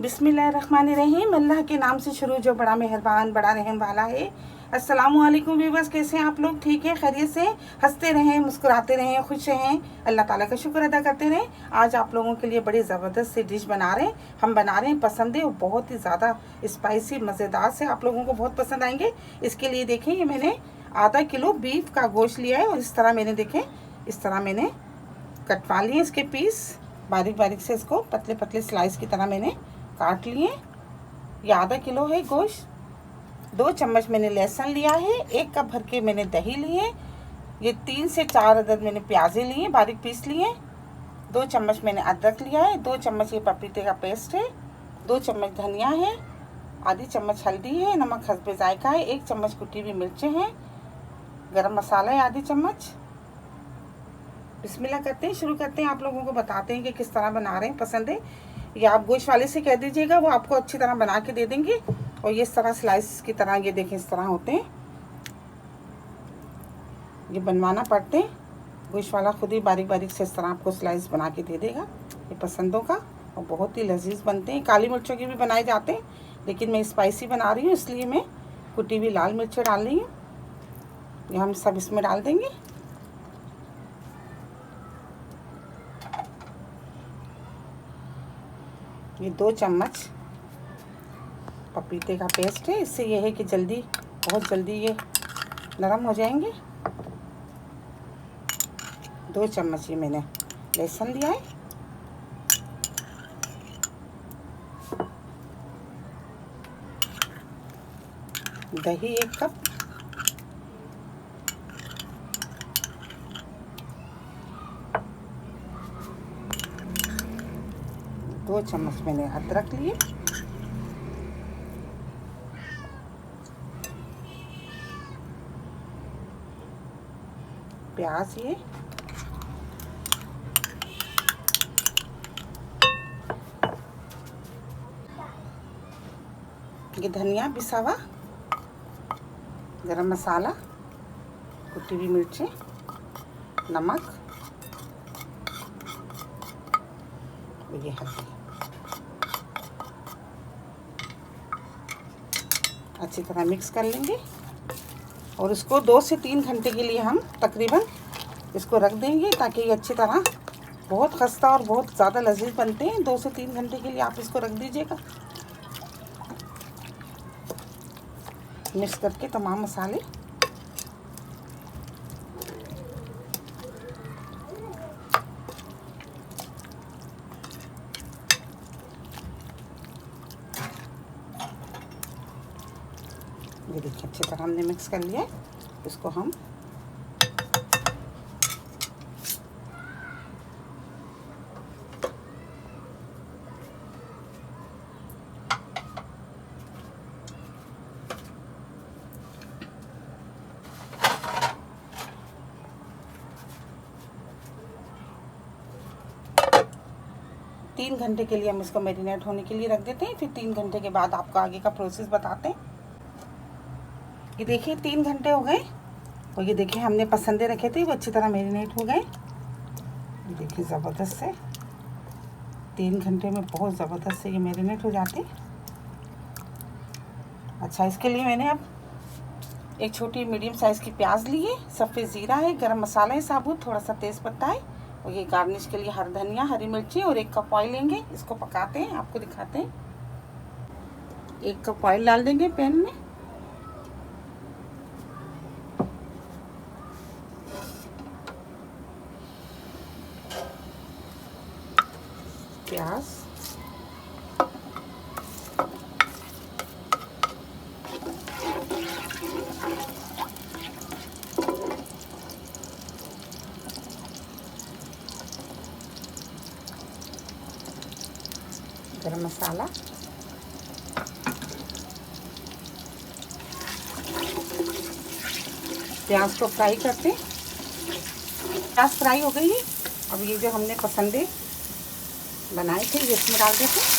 बिस्मिल्लाहिर्रहमानिर्रहीम। अल्लाह के नाम से शुरू जो बड़ा मेहरबान बड़ा रहम वाला है। अस्सलामुअलैकुम व्यूअर्स, कैसे हैं आप लोग? ठीक है, खैरियत से? हंसते रहें, मुस्कुराते रहें, खुश रहें, अल्लाह ताला का शुक्र अदा करते रहें। आज आप लोगों के लिए बड़ी ज़बरदस्त सी डिश बना रहे हैं, हम बना रहे हैं, पसंद है और बहुत ही ज़्यादा स्पाइसी मज़ेदार से, आप लोगों को बहुत पसंद आएंगे। इसके लिए देखें, ये मैंने आधा किलो बीफ का गोश्त लिया है और इस तरह मैंने देखें, इस तरह मैंने कटवा लिए इसके पीस, बारीक बारीक से इसको पतले पतले स्लाइस की तरह मैंने काट लिए। ये आधा किलो है गोश्त। 2 चम्मच मैंने लहसुन लिया है, 1 कप भर के मैंने दही लिए, ये 3 से 4 अदद मैंने प्याज़े लिए, बारीक पीस लिए। 2 चम्मच मैंने अदरक लिया है, 2 चम्मच ये पपीते का पेस्ट है, 2 चम्मच धनिया है, आधी चम्मच हल्दी है, नमक हस्बे जायका है, 1 चम्मच कुटी हुई मिर्चें हैं, गरम मसाला है आधी चम्मच। बिस्मिल्लाह करते हैं, शुरू करते हैं। आप लोगों को बताते हैं कि किस तरह बना रहे हैं, पसंद है या आप गोश्त वाले से कह दीजिएगा, वो आपको अच्छी तरह बना के दे देंगे। और ये इस तरह स्लाइस की तरह, ये देखें इस तरह होते हैं, ये बनवाना पड़ते हैं। गोश्त वाला खुद ही बारीक बारीक से इस तरह आपको स्लाइस बना के दे देगा, ये पसंदों का, और बहुत ही लजीज बनते हैं। काली मिर्चों के भी बनाए जाते हैं, लेकिन मैं स्पाइसी बना रही हूँ इसलिए मैं कुटी हुई लाल मिर्चें डाल रही हूँ। ये हम सब इसमें डाल देंगे। ये 2 चम्मच पपीते का पेस्ट है, इससे ये है कि जल्दी, बहुत जल्दी ये नरम हो जाएंगे। 2 चम्मच ये मैंने लहसुन लिया है, दही 1 कप, दो चम्मच मैंने अदरक लिए, प्याज ये धनिया पिसा हुआ, गरम मसाला, कुटी हुई मिर्चें, नमक, ये हल्दी। अच्छी तरह मिक्स कर लेंगे और इसको 2 से 3 घंटे के लिए हम तकरीबन इसको रख देंगे, ताकि ये अच्छी तरह, बहुत खस्ता और बहुत ज़्यादा लजीज बनते हैं। 2 से 3 घंटे के लिए आप इसको रख दीजिएगा, मिक्स करके तमाम मसाले। ये देखिए अच्छी तरह हमने मिक्स कर लिया है, इसको हम तीन घंटे के लिए हम इसको मैरिनेट होने के लिए रख देते हैं। फिर 3 घंटे के बाद आपको आगे का प्रोसेस बताते हैं। ये देखिए 3 घंटे हो गए और ये देखिए हमने पसंदे रखे थे, वो अच्छी तरह मैरिनेट हो गए। ये देखिए ज़बरदस्त से 3 घंटे में बहुत ज़बरदस्त से ये मैरिनेट हो जाते हैं। अच्छा, इसके लिए मैंने अब एक छोटी मीडियम साइज़ की प्याज ली है, सफ़ेद ज़ीरा है, गरम मसाला है साबुत, थोड़ा सा तेज़ पत्ता है, और ये गार्निश के लिए हरी धनिया, हरी मिर्ची, और 1 कप ऑयल लेंगे। इसको पकाते हैं, आपको दिखाते हैं। 1 कप ऑयल डाल देंगे पैन में, प्याज, गरम मसाला, प्याज को फ्राई करते हैं। प्याज फ्राई हो गई है, अब ये जो हमने पसंदे बनाए थे ये इसमें डाल देते हैं।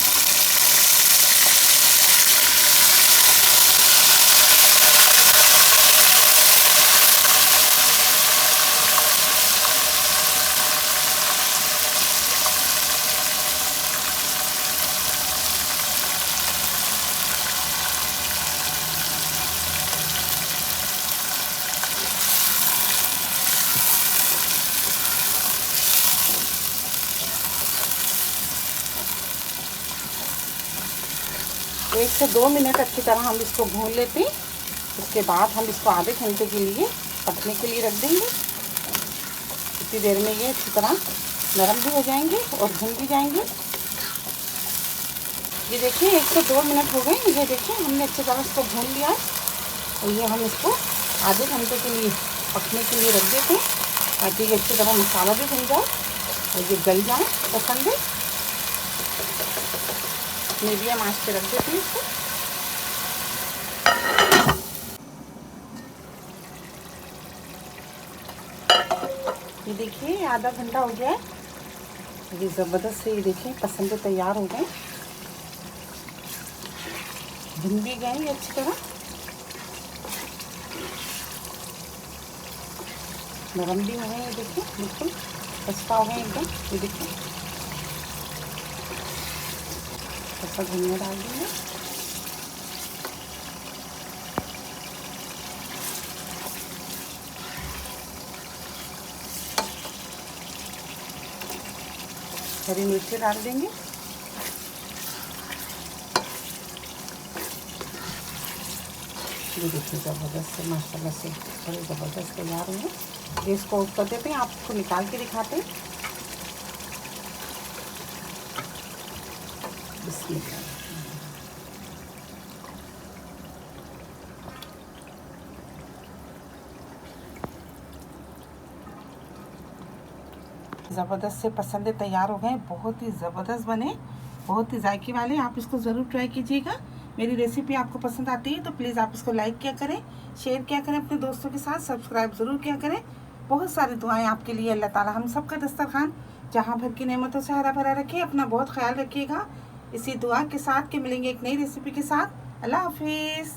1 से 2 मिनट अच्छी तरह हम इसको भून लेते हैं। उसके बाद हम इसको आधे घंटे के लिए पकने के लिए रख देंगे। इतनी देर में ये अच्छी तरह नरम भी हो जाएंगे और भून भी जाएंगे। ये देखिए 1 से 2 मिनट हो गए। ये देखिए हमने अच्छी तरह इसको भून लिया है और ये हम इसको आधे घंटे के लिए पकने के लिए रख देते हैं ताकि ये अच्छी तरह मसाला भी बन जाए और ये गल जाए पसंद है। मीडियम आंच पे रख देते हैं इसको। ये देखिए आधा घंटा हो गया है। ये ज़बरदस्त से ये देखिए पसंद तैयार हो गए, भुन भी गए ये अच्छी तरह, नरम भी हो गए। ये देखिए बिल्कुल खस्ता हो गए एकदम। ये देखिए ऐसा धनिया डाल देंगे। हरी मिर्ची डाल देंगे। ये देखिए ज़बरदस्त से माशाल्लाह से बड़े ज़बरदस्त तैयार होंगे। गैस को ऑफ कर देते हैं, आपको निकाल के दिखाते हैं। बिस्मिल्लाह। ज़बरदस्त से पसंद तैयार हो गए। बहुत ही ज़बरदस्त बने, बहुत ही जायके वाले। आप इसको ज़रूर ट्राई कीजिएगा। मेरी रेसिपी आपको पसंद आती है तो प्लीज़ आप इसको लाइक किया करें, शेयर किया करें अपने दोस्तों के साथ, सब्सक्राइब ज़रूर किया करें। बहुत सारी दुआएं आपके लिए। अल्लाह ताला हम सबका दस्तरखान जहाँ भर की नेमतों से हरा भरा रखे। अपना बहुत ख्याल रखिएगा। इसी दुआ के साथ कि मिलेंगे एक नई रेसिपी के साथ। अल्लाह हाफिज़।